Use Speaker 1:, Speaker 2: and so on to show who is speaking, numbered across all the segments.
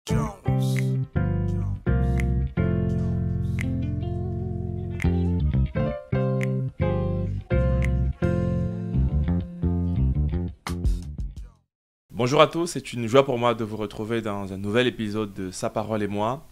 Speaker 1: Bonjour à tous, c'est une joie pour moi de vous retrouver dans un nouvel épisode de Sa parole et moi.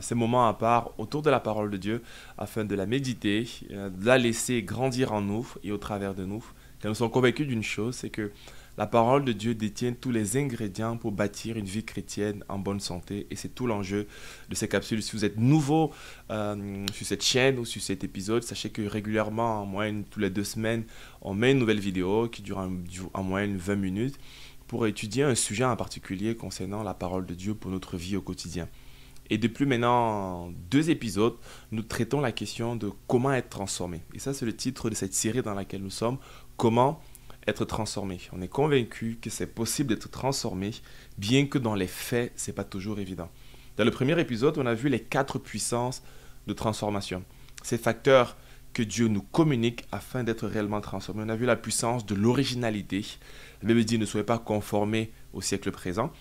Speaker 1: Ces moments à part autour de la parole de Dieu afin de la méditer, de la laisser grandir en nous et au travers de nous. Car nous sommes convaincus d'une chose, c'est que la parole de Dieu détient tous les ingrédients pour bâtir une vie chrétienne en bonne santé. Et c'est tout l'enjeu de ces capsules. Si vous êtes nouveau sur cette chaîne ou sur cet épisode, sachez que régulièrement, en moyenne tous les 2 semaines, on met une nouvelle vidéo qui dure en moyenne 20 minutes pour étudier un sujet en particulier concernant la parole de Dieu pour notre vie au quotidien. Et depuis maintenant 2 épisodes, nous traitons la question de comment être transformé. Et ça, c'est le titre de cette série dans laquelle nous sommes, comment être transformé. On est convaincu que c'est possible d'être transformé, bien que dans les faits, ce n'est pas toujours évident. Dans le premier épisode, on a vu les 4 puissances de transformation. Ces facteurs que Dieu nous communique afin d'être réellement transformé. On a vu la puissance de l'originalité. La Bible dit ne soyez pas conformés au siècle présent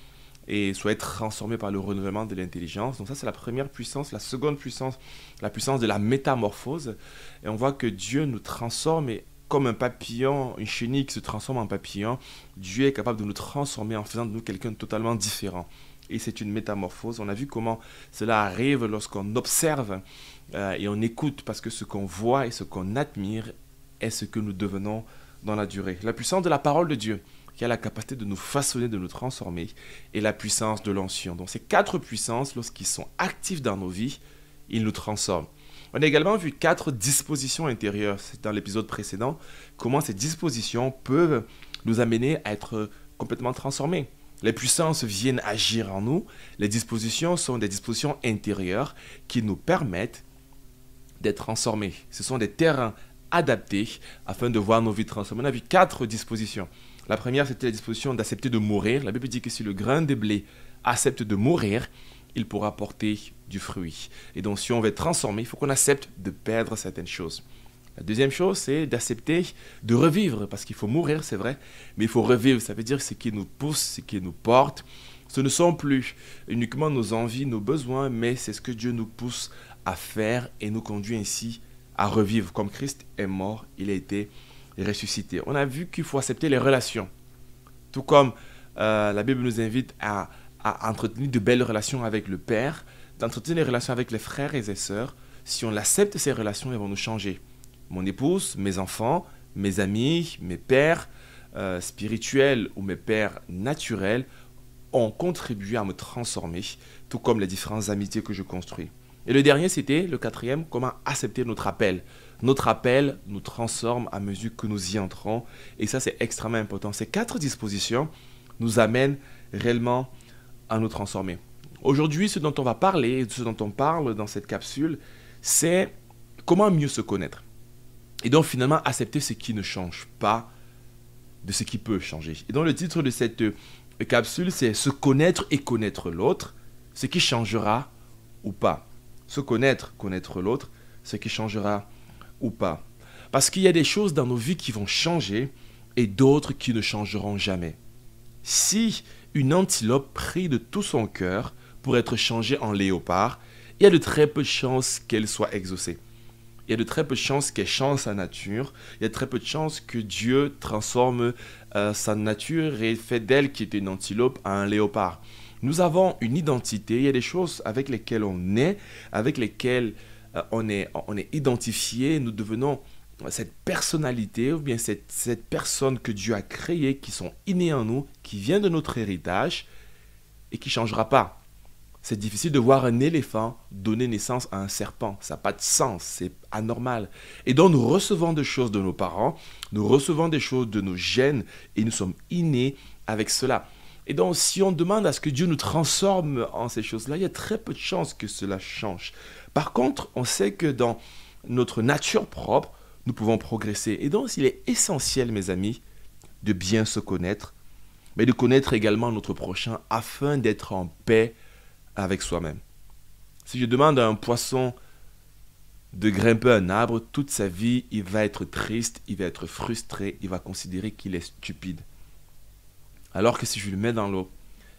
Speaker 1: et soyez transformés par le renouvellement de l'intelligence. Donc ça, c'est la première puissance. La seconde puissance, la puissance de la métamorphose. Et on voit que Dieu nous transforme et comme un papillon, une chenille qui se transforme en papillon, Dieu est capable de nous transformer en faisant de nous quelqu'un de totalement différent. Et c'est une métamorphose. On a vu comment cela arrive lorsqu'on observe et on écoute, parce que ce qu'on voit et ce qu'on admire est ce que nous devenons dans la durée. La puissance de la parole de Dieu, qui a la capacité de nous façonner, de nous transformer, et la puissance de l'onction. Donc ces 4 puissances, lorsqu'ils sont actifs dans nos vies, ils nous transforment. On a également vu 4 dispositions intérieures. C'est dans l'épisode précédent, comment ces dispositions peuvent nous amener à être complètement transformés. Les puissances viennent agir en nous. Les dispositions sont des dispositions intérieures qui nous permettent d'être transformés. Ce sont des terrains adaptés afin de voir nos vies transformées. On a vu 4 dispositions. La première, c'était la disposition d'accepter de mourir. La Bible dit que si le grain de blé accepte de mourir, il pourra porter du fruit. Et donc, si on veut être transformé, il faut qu'on accepte de perdre certaines choses. La deuxième chose, c'est d'accepter de revivre, parce qu'il faut mourir, c'est vrai, mais il faut revivre. Ça veut dire ce qui nous pousse, ce qui nous porte. Ce ne sont plus uniquement nos envies, nos besoins, mais c'est ce que Dieu nous pousse à faire et nous conduit ainsi à revivre. Comme Christ est mort, il a été ressuscité. On a vu qu'il faut accepter les relations. Tout comme la Bible nous invite à entretenir de belles relations avec le Père, d'entretenir les relations avec les frères et les sœurs. Si on accepte ces relations, elles vont nous changer. Mon épouse, mes enfants, mes amis, mes pères spirituels ou mes pères naturels ont contribué à me transformer, tout comme les différentes amitiés que je construis. Et le dernier, c'était le 4e, comment accepter notre appel. Notre appel nous transforme à mesure que nous y entrons. Et ça, c'est extrêmement important. Ces 4 dispositions nous amènent réellement à nous transformer. Aujourd'hui, ce dont on va parler, ce dont on parle dans cette capsule, c'est comment mieux se connaître. Et donc, finalement, accepter ce qui ne change pas de ce qui peut changer. Et donc, le titre de cette capsule, c'est « Se connaître et connaître l'autre, ce qui changera ou pas ». Se connaître, connaître l'autre, ce qui changera ou pas. Parce qu'il y a des choses dans nos vies qui vont changer et d'autres qui ne changeront jamais. Si une antilope prie de tout son cœur pour être changée en léopard, il y a de très peu de chances qu'elle soit exaucée. Il y a de très peu de chances qu'elle change sa nature. Il y a de très peu de chances que Dieu transforme sa nature et fait d'elle, qui était une antilope, à un léopard. Nous avons une identité. Il y a des choses avec lesquelles on est, avec lesquelles on est identifié. Nous devenons cette personnalité ou bien cette personne que Dieu a créée, qui sont innées en nous, qui vient de notre héritage et qui ne changera pas. C'est difficile de voir un éléphant donner naissance à un serpent. Ça n'a pas de sens, c'est anormal. Et donc nous recevons des choses de nos parents, nous recevons des choses de nos gènes et nous sommes innés avec cela. Et donc si on demande à ce que Dieu nous transforme en ces choses-là, il y a très peu de chances que cela change. Par contre, on sait que dans notre nature propre, nous pouvons progresser. Et donc il est essentiel, mes amis, de bien se connaître, mais de connaître également notre prochain afin d'être en paix avec soi-même. Si je demande à un poisson de grimper un arbre, toute sa vie, il va être triste, il va être frustré, il va considérer qu'il est stupide. Alors que si je le mets dans l'eau,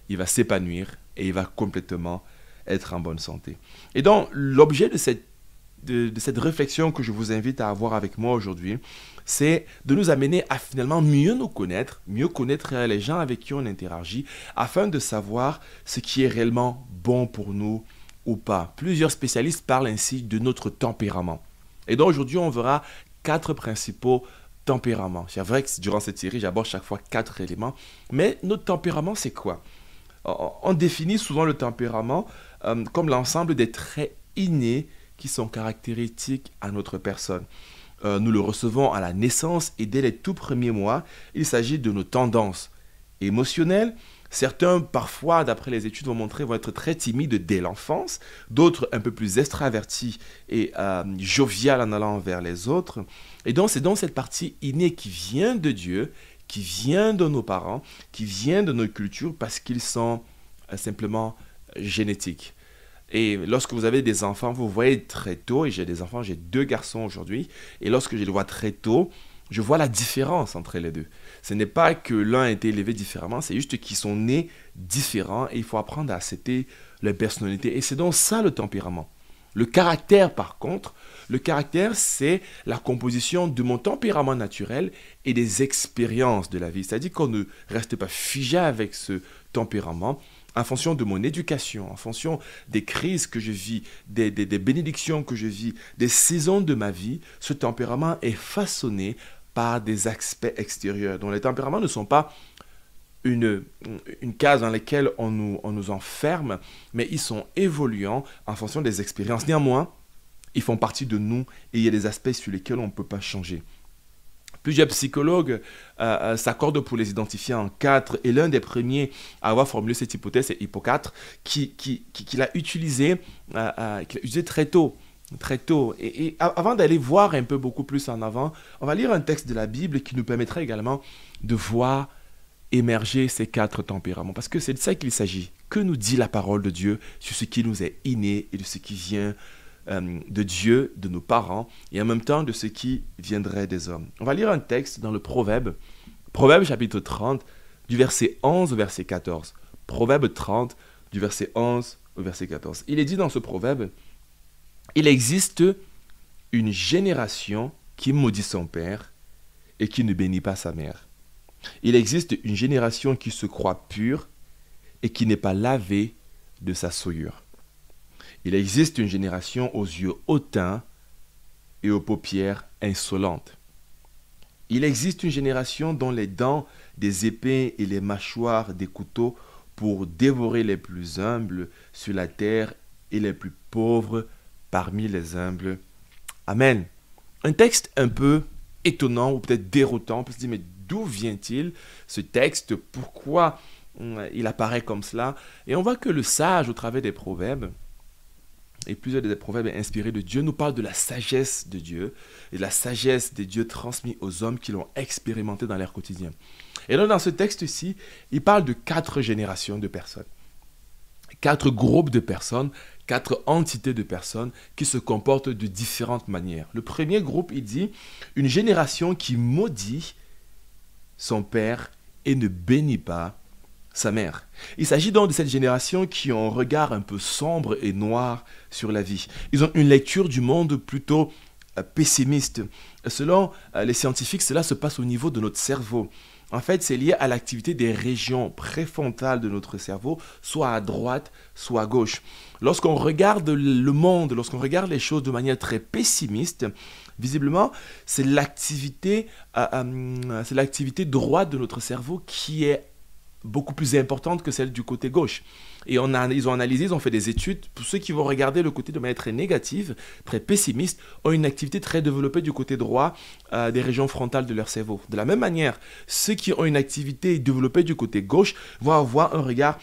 Speaker 1: il va s'épanouir, et il va complètement être en bonne santé. Et donc, l'objet de cette réflexion que je vous invite à avoir avec moi aujourd'hui, c'est de nous amener à finalement mieux connaître les gens avec qui on interagit, afin de savoir ce qui est réellement bon pour nous ou pas. Plusieurs spécialistes parlent ainsi de notre tempérament. Et donc aujourd'hui, on verra 4 principaux tempéraments. C'est vrai que durant cette série, j'aborde chaque fois 4 éléments, mais notre tempérament, c'est quoi? On définit souvent le tempérament comme l'ensemble des traits innés qui sont caractéristiques à notre personne. Nous le recevons à la naissance et dès les tout premiers mois. Il s'agit de nos tendances émotionnelles. Certains, parfois, d'après les études, vont être très timides dès l'enfance. D'autres, un peu plus extravertis et joviales en allant vers les autres. Et donc, c'est donc cette partie innée qui vient de Dieu, qui vient de nos parents, qui vient de notre culture, parce qu'ils sont simplement génétiques. Et lorsque vous avez des enfants, vous voyez très tôt, et j'ai des enfants, j'ai 2 garçons aujourd'hui, et lorsque je les vois très tôt, je vois la différence entre les deux. Ce n'est pas que l'un a été élevé différemment, c'est juste qu'ils sont nés différents, et il faut apprendre à accepter leur personnalité. Et c'est donc ça le tempérament. Le caractère, par contre, le caractère, c'est la composition de mon tempérament naturel et des expériences de la vie. C'est-à-dire qu'on ne reste pas figé avec ce tempérament, en fonction de mon éducation, en fonction des crises que je vis, des bénédictions que je vis, des saisons de ma vie. Ce tempérament est façonné par des aspects extérieurs. Donc les tempéraments ne sont pas une case dans laquelle on nous enferme, mais ils sont évoluants en fonction des expériences. Néanmoins, ils font partie de nous et il y a des aspects sur lesquels on ne peut pas changer. Plusieurs psychologues s'accordent pour les identifier en 4, et l'un des premiers à avoir formulé cette hypothèse, c'est Hippocrate, qui l'a utilisé très tôt. Et avant d'aller voir un peu beaucoup plus en avant, on va lire un texte de la Bible qui nous permettra également de voir émerger ces 4 tempéraments. Parce que c'est de ça qu'il s'agit. Que nous dit la parole de Dieu sur ce qui nous est inné et de ce qui vient de Dieu, de nos parents, et en même temps de ce qui viendrait des hommes. On va lire un texte dans le Proverbe chapitre 30, du verset 11 au verset 14. Proverbe 30, du verset 11 au verset 14. Il est dit dans ce proverbe, « Il existe une génération qui maudit son père et qui ne bénit pas sa mère. Il existe une génération qui se croit pure et qui n'est pas lavée de sa souillure. Il existe une génération aux yeux hautains et aux paupières insolentes. Il existe une génération dont les dents des épées et les mâchoires des couteaux pour dévorer les plus humbles sur la terre et les plus pauvres parmi les humbles. » Amen. Un texte un peu étonnant ou peut-être déroutant. On peut se dire, mais d'où vient-il ce texte? Pourquoi il apparaît comme cela? Et on voit que le sage, au travers des proverbes, et plusieurs des proverbes inspirés de Dieu, nous parlent de la sagesse de Dieu et de la sagesse des dieux transmis aux hommes qui l'ont expérimenté dans leur quotidien. Et donc dans ce texte-ci, il parle de 4 générations de personnes. 4 groupes de personnes, 4 entités de personnes qui se comportent de différentes manières. Le premier groupe, il dit, une génération qui maudit son père et ne bénit pas sa mère. Il s'agit donc de cette génération qui ont un regard un peu sombre et noir sur la vie. Ils ont une lecture du monde plutôt pessimiste. Selon les scientifiques, cela se passe au niveau de notre cerveau. En fait, c'est lié à l'activité des régions préfrontales de notre cerveau, soit à droite, soit à gauche. Lorsqu'on regarde le monde, lorsqu'on regarde les choses de manière très pessimiste, visiblement, c'est l'activité droite de notre cerveau qui est beaucoup plus importante que celle du côté gauche. Et ils ont analysé, ils ont fait des études. Pour ceux qui vont regarder le côté de manière très négative, très pessimiste, ont une activité très développée du côté droit des régions frontales de leur cerveau. De la même manière, ceux qui ont une activité développée du côté gauche vont avoir un regard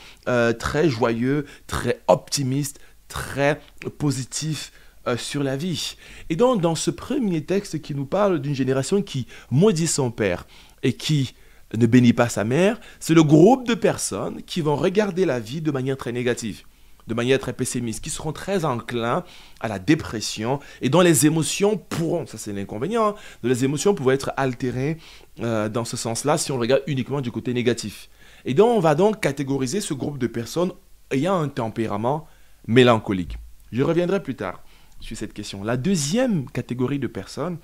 Speaker 1: très joyeux, très optimiste, très positif sur la vie. Et donc, dans ce premier texte qui nous parle d'une génération qui maudit son père et qui ne bénit pas sa mère, c'est le groupe de personnes qui vont regarder la vie de manière très négative, de manière très pessimiste, qui seront très enclins à la dépression et dont les émotions pourront, ça c'est l'inconvénient, dont les émotions pourraient être altérées dans ce sens-là si on regarde uniquement du côté négatif. Et donc on va donc catégoriser ce groupe de personnes ayant un tempérament mélancolique. Je reviendrai plus tard sur cette question. La deuxième catégorie de personnes,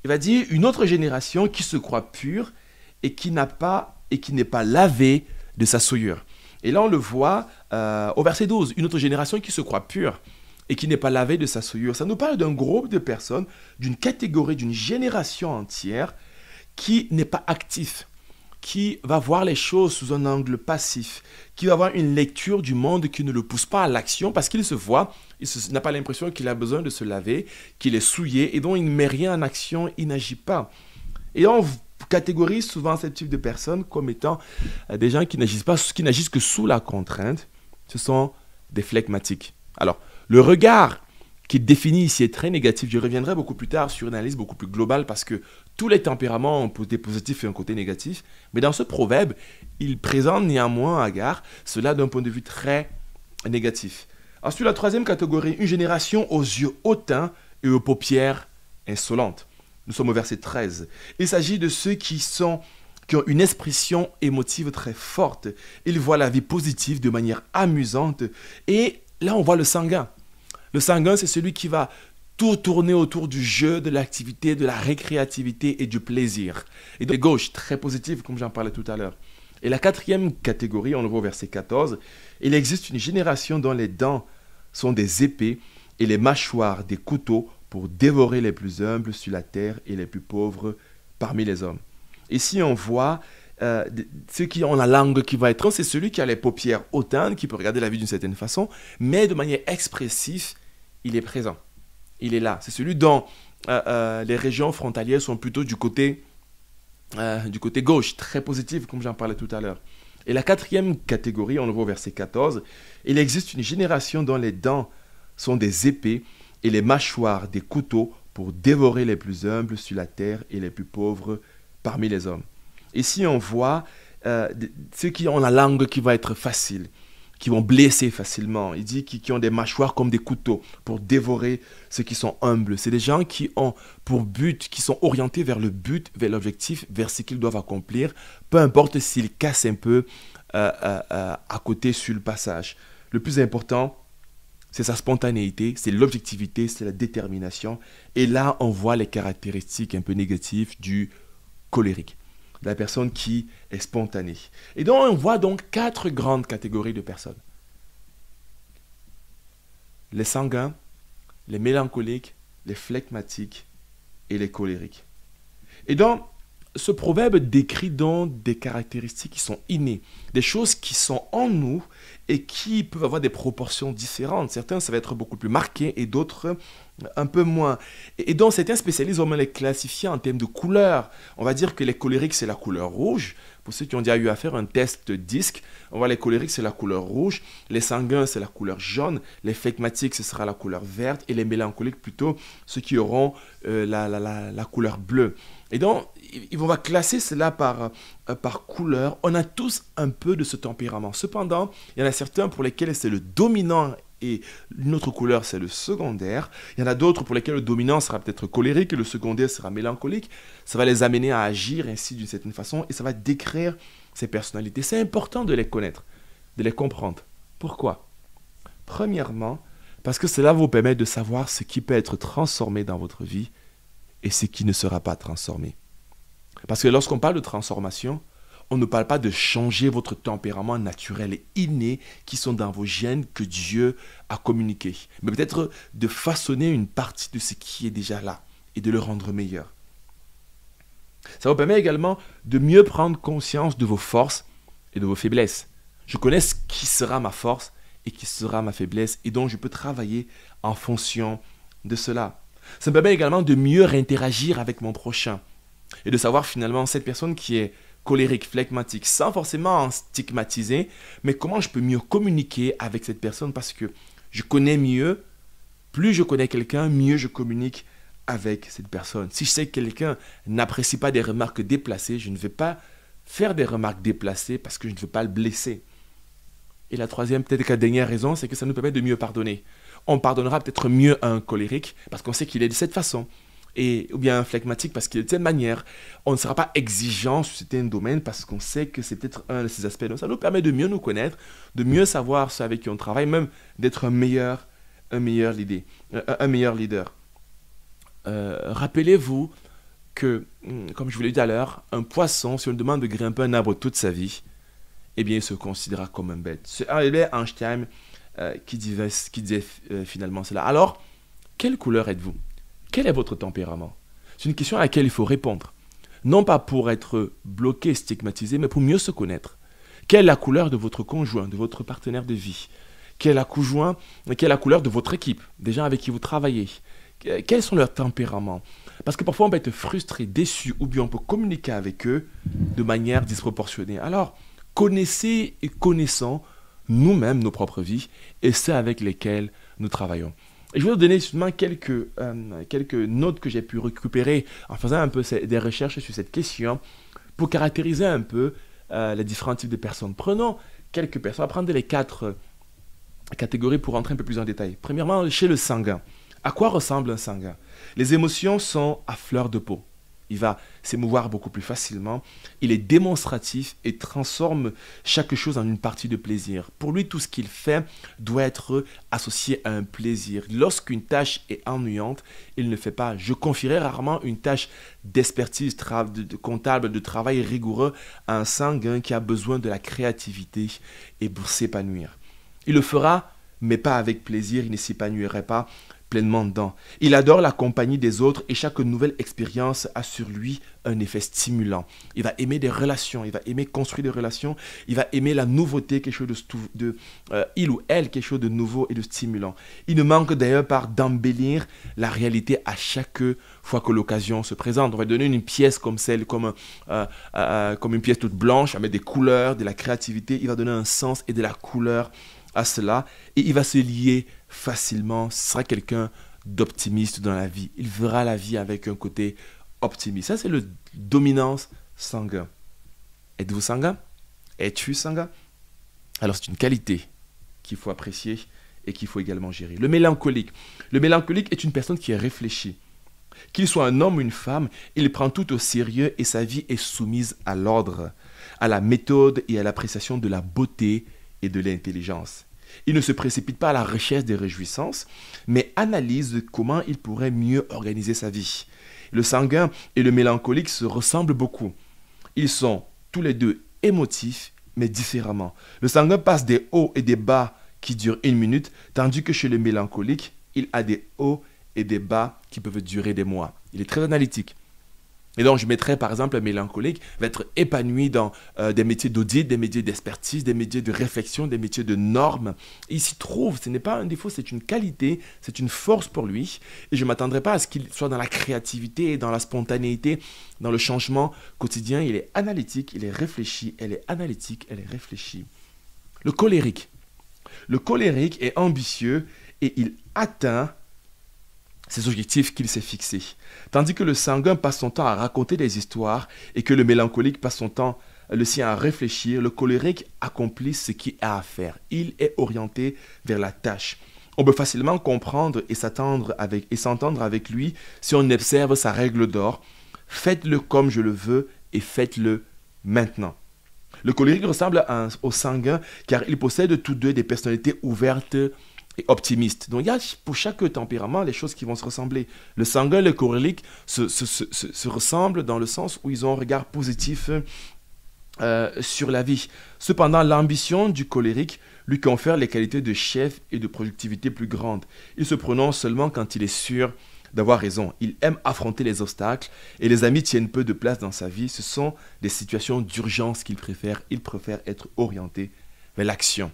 Speaker 1: il va dire une autre génération qui se croit pure et qui n'est pas lavée de sa souillure. Et là, on le voit au verset 12, une autre génération qui se croit pure et qui n'est pas lavée de sa souillure. Ça nous parle d'un groupe de personnes, d'une catégorie, d'une génération entière qui n'est pas actif, qui va voir les choses sous un angle passif, qui va avoir une lecture du monde qui ne le pousse pas à l'action parce qu'il se voit, il n'a pas l'impression qu'il a besoin de se laver, qu'il est souillé et donc il ne met rien en action, il n'agit pas. Et on catégorise souvent ce type de personnes comme étant des gens qui n'agissent que sous la contrainte. Ce sont des flegmatiques. Alors, le regard qui définit ici est très négatif. Je reviendrai beaucoup plus tard sur une analyse beaucoup plus globale parce que tous les tempéraments ont un côté positif et un côté négatif. Mais dans ce proverbe, il présente néanmoins à Agar cela d'un point de vue très négatif. Ensuite, la troisième catégorie, une génération aux yeux hautains et aux paupières insolentes. Nous sommes au verset 13. Il s'agit de ceux qui ont une expression émotive très forte. Ils voient la vie positive de manière amusante. Et là, on voit le sanguin. Le sanguin, c'est celui qui va tout tourner autour du jeu, de l'activité, de la récréativité et du plaisir. Et donc, les gauches, très positives, comme j'en parlais tout à l'heure. Et la quatrième catégorie, on le voit au verset 14, il existe une génération dont les dents sont des épées et les mâchoires des couteaux pour dévorer les plus humbles sur la terre et les plus pauvres parmi les hommes. Ici, on voit ceux qui ont la langue qui va être... C'est celui qui a les paupières hautaines, qui peut regarder la vie d'une certaine façon, mais de manière expressive, il est présent. Il est là. C'est celui dont les régions frontalières sont plutôt du côté gauche, très positif, comme j'en parlais tout à l'heure. Et la quatrième catégorie, on le voit au verset 14, il existe une génération dont les dents sont des épées et les mâchoires des couteaux pour dévorer les plus humbles sur la terre et les plus pauvres parmi les hommes. Ici, on voit ceux qui ont la langue qui va être facile, qui vont blesser facilement. Il dit qui ont des mâchoires comme des couteaux pour dévorer ceux qui sont humbles. C'est des gens qui ont pour but, qui sont orientés vers le but, vers l'objectif, vers ce qu'ils doivent accomplir, peu importe s'ils cassent un peu à côté sur le passage. Le plus important, c'est sa spontanéité, c'est l'objectivité, c'est la détermination. Et là, on voit les caractéristiques un peu négatives du colérique, de la personne qui est spontanée. Et donc, on voit donc 4 grandes catégories de personnes. Les sanguins, les mélancoliques, les flegmatiques et les colériques. Et donc, ce proverbe décrit donc des caractéristiques qui sont innées, des choses qui sont en nous et qui peuvent avoir des proportions différentes. Certains, ça va être beaucoup plus marqué et d'autres un peu moins. Et donc, certains spécialistes vont les classifier en termes de couleur. On va dire que les colériques, c'est la couleur rouge. Pour ceux qui ont déjà eu à faire un test disque, on voit les colériques, c'est la couleur rouge. Les sanguins, c'est la couleur jaune. Les flegmatiques, ce sera la couleur verte. Et les mélancoliques, plutôt, ceux qui auront la couleur bleue. Et donc, on va classer cela par couleur. On a tous un peu de ce tempérament. Cependant, il y en a certains pour lesquels c'est le dominant et une autre couleur, c'est le secondaire. Il y en a d'autres pour lesquels le dominant sera peut-être colérique et le secondaire sera mélancolique. Ça va les amener à agir ainsi d'une certaine façon et ça va décrire ces personnalités. C'est important de les connaître, de les comprendre. Pourquoi? Premièrement, parce que cela vous permet de savoir ce qui peut être transformé dans votre vie et ce qui ne sera pas transformé. Parce que lorsqu'on parle de transformation, on ne parle pas de changer votre tempérament naturel et inné qui sont dans vos gènes que Dieu a communiqué, mais peut-être de façonner une partie de ce qui est déjà là et de le rendre meilleur. Ça vous permet également de mieux prendre conscience de vos forces et de vos faiblesses. Je connais ce qui sera ma force et qui sera ma faiblesse et donc je peux travailler en fonction de cela. Ça me permet également de mieux réinteragir avec mon prochain et de savoir finalement cette personne qui est colérique, flegmatique, sans forcément en stigmatiser, mais comment je peux mieux communiquer avec cette personne parce que je connais mieux, plus je connais quelqu'un, mieux je communique avec cette personne. Si je sais que quelqu'un n'apprécie pas des remarques déplacées, je ne vais pas faire des remarques déplacées parce que je ne veux pas le blesser. Et la troisième, peut-être la dernière raison, c'est que ça nous permet de mieux pardonner. On pardonnera peut-être mieux à un colérique parce qu'on sait qu'il est de cette façon. ou bien un phlegmatique parce que de cette manière, on ne sera pas exigeant sur certains domaines parce qu'on sait que c'est peut-être un de ces aspects. Donc ça nous permet de mieux nous connaître, de mieux savoir ceux avec qui on travaille, même d'être un meilleur leader. Un meilleur leader. Rappelez-vous que, comme je vous l'ai dit tout à l'heure, un poisson, si on lui demande de grimper un arbre toute sa vie, eh bien, il se considérera comme un bête. C'est Albert Einstein qui disait finalement cela. Alors, quelle couleur êtes-vous? Quel est votre tempérament? C'est une question à laquelle il faut répondre. Non pas pour être bloqué, stigmatisé, mais pour mieux se connaître. Quelle est la couleur de votre conjoint, de votre partenaire de vie? Quelle est la couleur de votre équipe, des gens avec qui vous travaillez? Quels sont leurs tempéraments? Parce que parfois on peut être frustré, déçu, ou bien on peut communiquer avec eux de manière disproportionnée. Alors, connaissez et connaissons nous-mêmes nos propres vies et ceux avec lesquels nous travaillons. Et je vais vous donner justement quelques notes que j'ai pu récupérer en faisant un peu des recherches sur cette question pour caractériser un peu les différents types de personnes. Prenons quelques personnes, on va prendre les 4 catégories pour rentrer un peu plus en détail. Premièrement, chez le sanguin. À quoi ressemble un sanguin? Les émotions sont à fleur de peau. Il va s'émouvoir beaucoup plus facilement. Il est démonstratif et transforme chaque chose en une partie de plaisir. Pour lui, tout ce qu'il fait doit être associé à un plaisir. Lorsqu'une tâche est ennuyante, il ne fait pas. Je confierai rarement une tâche d'expertise comptable, de travail rigoureux à un sanguin qui a besoin de la créativité et pour s'épanouir. Il le fera, mais pas avec plaisir. Il ne s'épanouirait pas pleinement dedans. Il adore la compagnie des autres et chaque nouvelle expérience a sur lui un effet stimulant. Il va aimer des relations, il va aimer construire des relations, il va aimer la nouveauté, quelque chose il ou elle, quelque chose de nouveau et de stimulant. Il ne manque d'ailleurs pas d'embellir la réalité à chaque fois que l'occasion se présente. On va donner une pièce comme une pièce toute blanche, avec des couleurs, de la créativité. Il va donner un sens et de la couleur à cela et il va se lier facilement. Ce sera quelqu'un d'optimiste dans la vie. Il verra la vie avec un côté optimiste. Ça, c'est le dominance sanguin. Êtes-vous sanguin? Es-tu sanguin? Alors, c'est une qualité qu'il faut apprécier et qu'il faut également gérer. Le mélancolique. Le mélancolique est une personne qui est réfléchie. Qu'il soit un homme ou une femme, il prend tout au sérieux et sa vie est soumise à l'ordre, à la méthode et à l'appréciation de la beauté et de l'intelligence. Il ne se précipite pas à la recherche des réjouissances, mais analyse comment il pourrait mieux organiser sa vie. Le sanguin et le mélancolique se ressemblent beaucoup. Ils sont tous les deux émotifs, mais différemment. Le sanguin passe des hauts et des bas qui durent 1 minute, tandis que chez le mélancolique, il a des hauts et des bas qui peuvent durer des mois. Il est très analytique. Et donc, je mettrais par exemple un mélancolique va être épanoui dans des métiers d'audit, des métiers d'expertise, des métiers de réflexion, des métiers de normes. Et il s'y trouve, ce n'est pas un défaut, c'est une qualité, c'est une force pour lui. Et je ne m'attendrai pas à ce qu'il soit dans la créativité, dans la spontanéité, dans le changement quotidien. Il est analytique, il est réfléchi, elle est analytique, elle est réfléchie. Le colérique. Le colérique est ambitieux et il atteint ses objectifs qu'il s'est fixés. Tandis que le sanguin passe son temps à raconter des histoires et que le mélancolique passe son temps, le sien, à réfléchir, le colérique accomplit ce qu'il a à faire. Il est orienté vers la tâche. On peut facilement comprendre et s'entendre avec lui si on observe sa règle d'or. Faites-le comme je le veux et faites-le maintenant. Le colérique ressemble au sanguin car il possède tous deux des personnalités ouvertes et optimiste. Donc, il y a pour chaque tempérament les choses qui vont se ressembler. Le sanguin et le colérique se ressemblent dans le sens où ils ont un regard positif sur la vie. Cependant, l'ambition du colérique lui confère les qualités de chef et de productivité plus grandes. Il se prononce seulement quand il est sûr d'avoir raison. Il aime affronter les obstacles et les amis tiennent peu de place dans sa vie. Ce sont des situations d'urgence qu'il préfère. Il préfère être orienté vers l'action.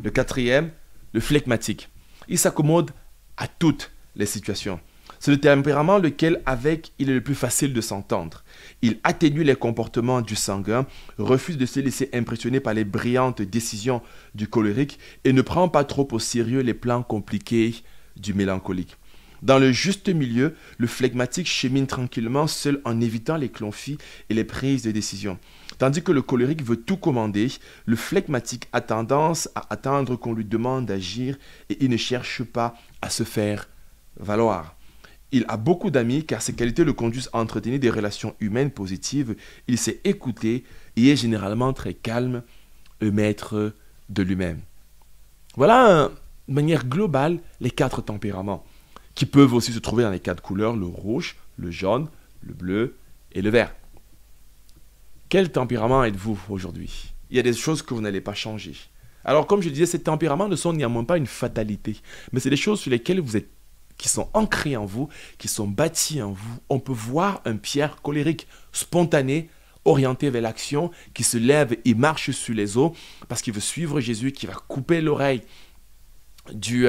Speaker 1: Le 4e, le phlegmatique. Il s'accommode à toutes les situations. C'est le tempérament lequel avec il est le plus facile de s'entendre. Il atténue les comportements du sanguin, refuse de se laisser impressionner par les brillantes décisions du colérique et ne prend pas trop au sérieux les plans compliqués du mélancolique. Dans le juste milieu, le phlegmatique chemine tranquillement seul en évitant les conflits et les prises de décision. Tandis que le colérique veut tout commander, le phlegmatique a tendance à attendre qu'on lui demande d'agir et il ne cherche pas à se faire valoir. Il a beaucoup d'amis car ses qualités le conduisent à entretenir des relations humaines positives. Il sait écouter et est généralement très calme et maître de lui-même. Voilà, de manière globale, les 4 tempéraments qui peuvent aussi se trouver dans les 4 couleurs, le rouge, le jaune, le bleu et le vert. Quel tempérament êtes-vous aujourd'hui? Il y a des choses que vous n'allez pas changer. Alors, comme je disais, ces tempéraments ne sont néanmoins pas une fatalité, mais c'est des choses sur lesquelles vous êtes, qui sont ancrées en vous, qui sont bâties en vous. On peut voir un Pierre colérique, spontané, orienté vers l'action, qui se lève et marche sur les eaux parce qu'il veut suivre Jésus, qui va couper l'oreille du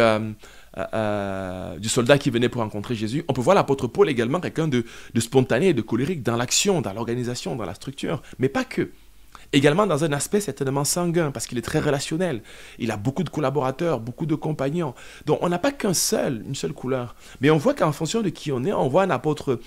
Speaker 1: soldat qui venait pour rencontrer Jésus. On peut voir l'apôtre Paul également, quelqu'un de spontané et de colérique dans l'action, dans l'organisation, dans la structure, mais pas que. Également dans un aspect certainement sanguin, parce qu'il est très relationnel. Il a beaucoup de collaborateurs, beaucoup de compagnons. Donc on n'a pas une seule couleur. Mais on voit qu'en fonction de qui on est, on voit l'apôtre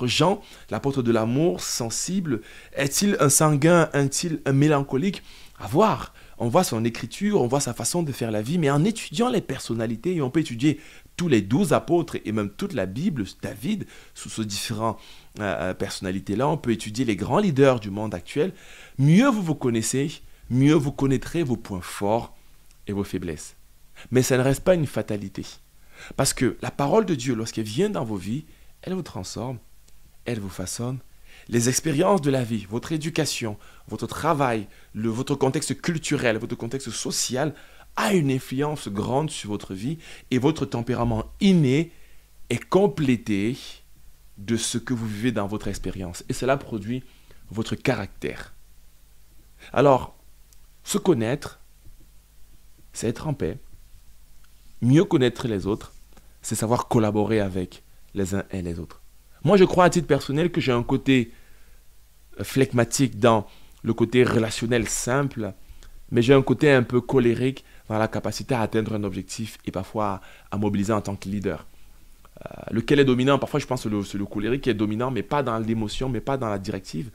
Speaker 1: Jean, l'apôtre de l'amour, sensible. Est-il un sanguin, est-il un mélancolique? À voir. On voit son écriture, on voit sa façon de faire la vie, mais en étudiant les personnalités, et on peut étudier tous les 12 apôtres et même toute la Bible, David, sous ces différentes personnalités-là, on peut étudier les grands leaders du monde actuel. Mieux vous vous connaissez, mieux vous connaîtrez vos points forts et vos faiblesses. Mais ça ne reste pas une fatalité. Parce que la parole de Dieu, lorsqu'elle vient dans vos vies, elle vous transforme, elle vous façonne. Les expériences de la vie, votre éducation, votre travail, votre contexte culturel, votre contexte social a une influence grande sur votre vie et votre tempérament inné est complété de ce que vous vivez dans votre expérience. Et cela produit votre caractère. Alors, se connaître, c'est être en paix. Mieux connaître les autres, c'est savoir collaborer avec les uns et les autres. Moi, je crois à titre personnel que j'ai un côté phlegmatique dans le côté relationnel simple, mais j'ai un côté un peu colérique dans la capacité à atteindre un objectif et parfois à mobiliser en tant que leader. Lequel est dominant? Parfois, je pense que c'est le colérique qui est dominant, mais pas dans l'émotion, mais pas dans la directive,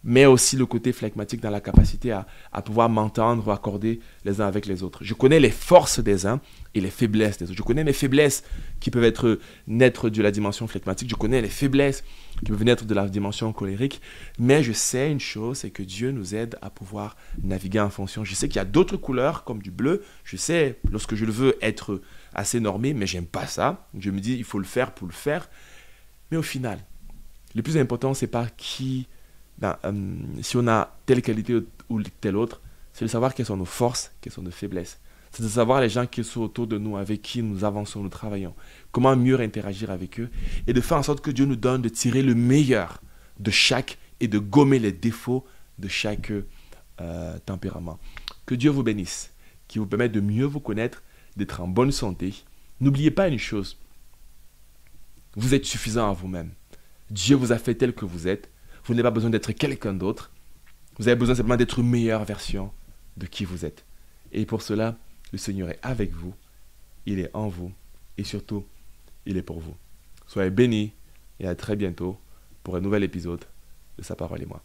Speaker 1: mais aussi le côté phlegmatique dans la capacité à pouvoir m'entendre ou accorder les uns avec les autres. Je connais les forces des uns et les faiblesses des autres. Je connais mes faiblesses qui peuvent naître de la dimension phlegmatique. Je connais les faiblesses qui peuvent naître de la dimension colérique. Mais je sais une chose, c'est que Dieu nous aide à pouvoir naviguer en fonction. Je sais qu'il y a d'autres couleurs, comme du bleu. Je sais, lorsque je le veux, être assez normé, mais j'aime pas ça. Je me dis, il faut le faire pour le faire. Mais au final, le plus important, c'est pas si on a telle qualité ou telle autre, c'est de savoir quelles sont nos forces, quelles sont nos faiblesses. C'est de savoir les gens qui sont autour de nous, avec qui nous avançons, nous travaillons, comment mieux interagir avec eux, et de faire en sorte que Dieu nous donne de tirer le meilleur de chaque et de gommer les défauts de chaque tempérament. Que Dieu vous bénisse, qui vous permette de mieux vous connaître, d'être en bonne santé. N'oubliez pas une chose, vous êtes suffisant à vous-même. Dieu vous a fait tel que vous êtes. Vous n'avez pas besoin d'être quelqu'un d'autre. Vous avez besoin simplement d'être une meilleure version de qui vous êtes. Et pour cela, le Seigneur est avec vous. Il est en vous. Et surtout, il est pour vous. Soyez bénis et à très bientôt pour un nouvel épisode de Sa parole et moi.